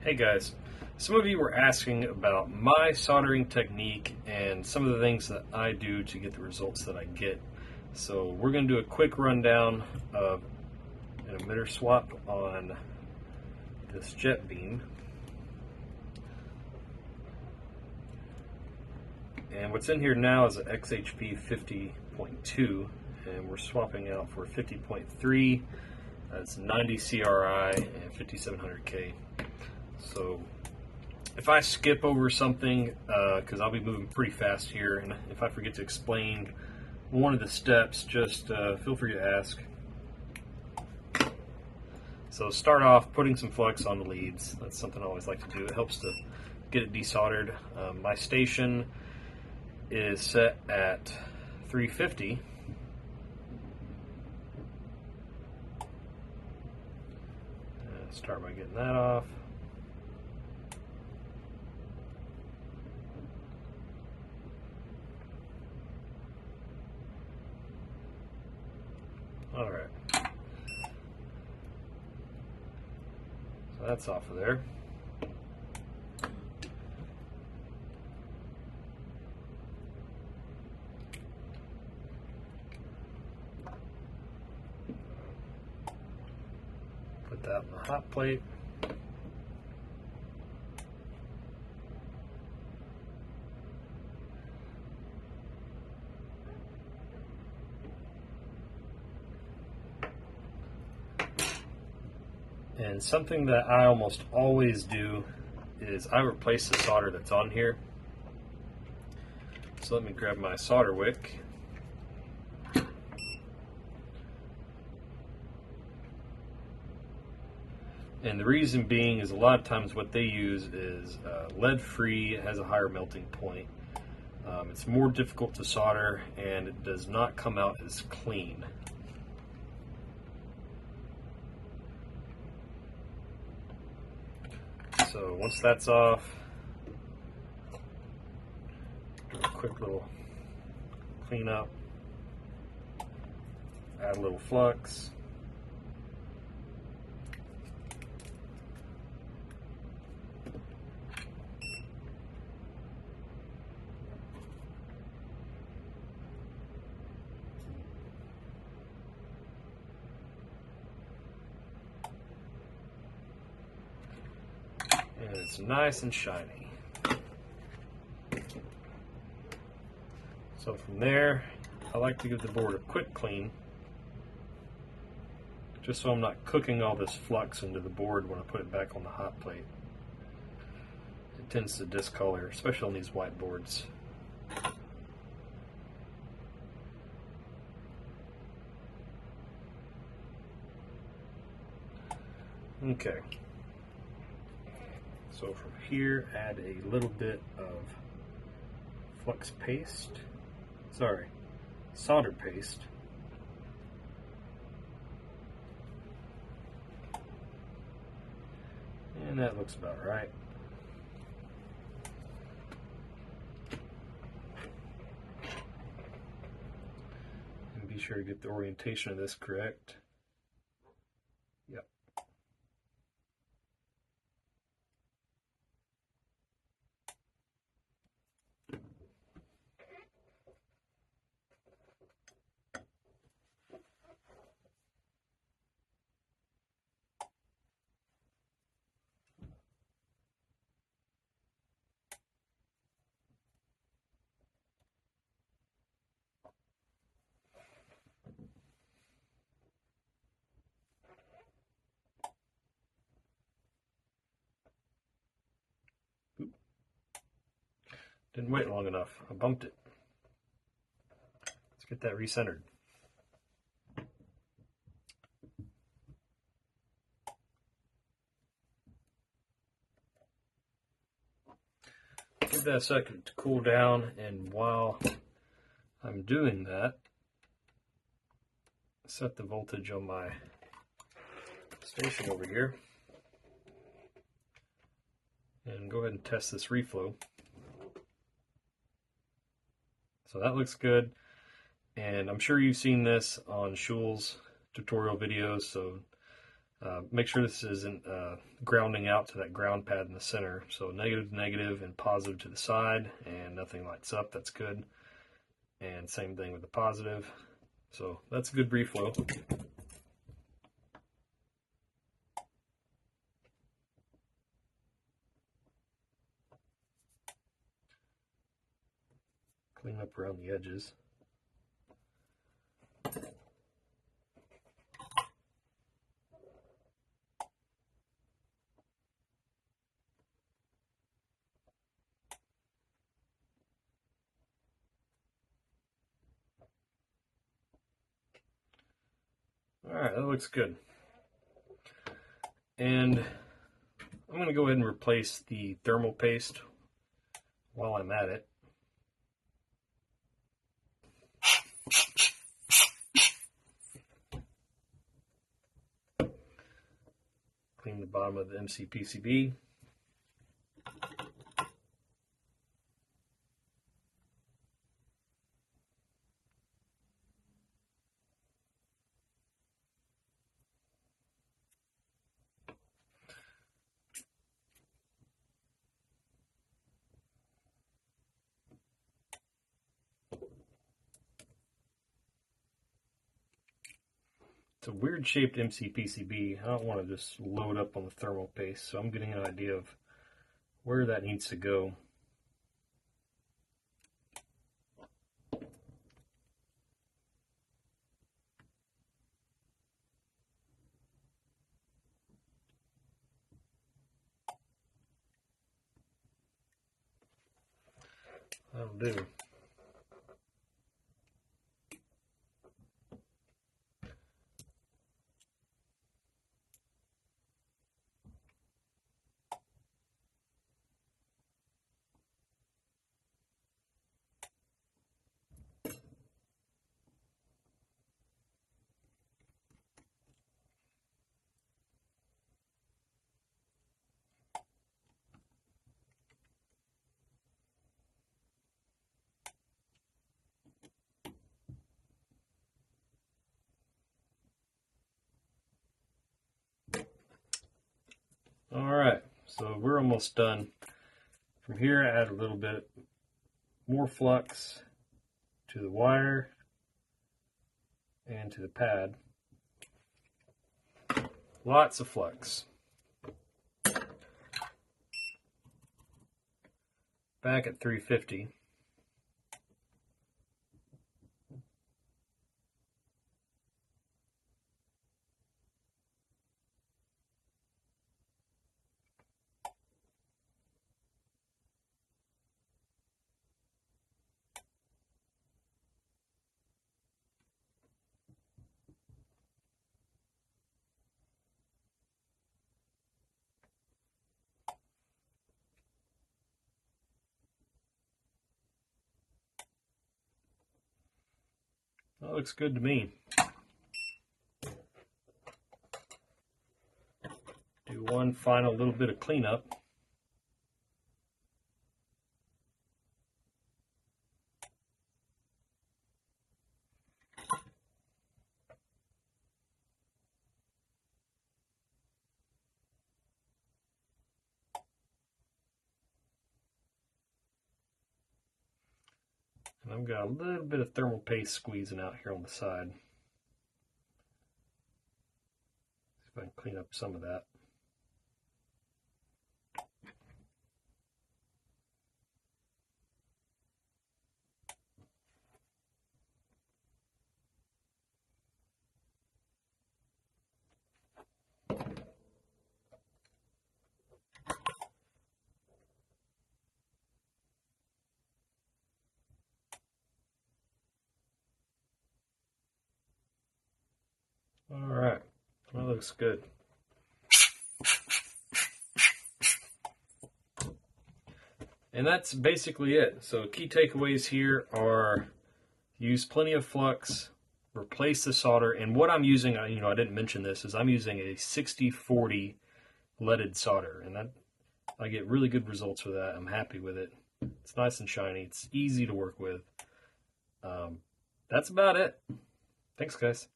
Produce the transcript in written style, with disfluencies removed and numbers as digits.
Hey guys, some of you were asking about my soldering technique and some of the things that I do to get the results that I get. So we're going to do a quick rundown of an emitter swap on this JetBeam. And what's in here now is an XHP 50.2, and we're swapping out for 50.3. That's 90 CRI and 5700K. So if I skip over something, because I'll be moving pretty fast here, and if I forget to explain one of the steps, just feel free to ask. So start off putting some flux on the leads. That's something I always like to do. It helps to get it desoldered. My station is set at 350. Start by getting that off. All right. So that's off of there. Put that in the hot plate. And something that I almost always do is I replace the solder that's on here. So let me grab my solder wick. And the reason being is a lot of times what they use is lead-free. It has a higher melting point. It's more difficult to solder, and it does not come out as clean. So once that's off, do a quick little cleanup, add a little flux. And it's nice and shiny. So from there, I like to give the board a quick clean, just so I'm not cooking all this flux into the board when I put it back on the hot plate. It tends to discolor, especially on these white boards. Okay. So from here, add a little bit of flux paste. Sorry, solder paste. And that looks about right. And be sure to get the orientation of this correct. Yep. Didn't wait long enough. I bumped it. Let's get that recentered. Give that a second to cool down, and while I'm doing that, set the voltage on my station over here, and go ahead and test this reflow. So that looks good, and I'm sure you've seen this on Schul's tutorial videos, so Make sure this isn't grounding out to that ground pad in the center. So negative to negative and positive to the side, and nothing lights up. That's good. And same thing with the positive. So that's a good brief flow. Clean up around the edges. Alright, that looks good. And I'm going to go ahead and replace the thermal paste while I'm at it. Clean the bottom of the MC PCB. It's a weird shaped MC PCB. I don't want to just load up on the thermal paste, so I'm getting an idea of where that needs to go. That'll do. Alright, so we're almost done. From here, I add a little bit more flux to the wire and to the pad. Lots of flux. Back at 350. That looks good to me. Do one final little bit of cleanup. And I've got a little bit of thermal paste squeezing out here on the side. See if I can clean up some of that. Alright, that looks good. And that's basically it. So key takeaways here are use plenty of flux, replace the solder, and what I'm using, I didn't mention this, is I'm using a 60-40 leaded solder, and I get really good results with that. I'm happy with it. It's nice and shiny. It's easy to work with. That's about it. Thanks, guys.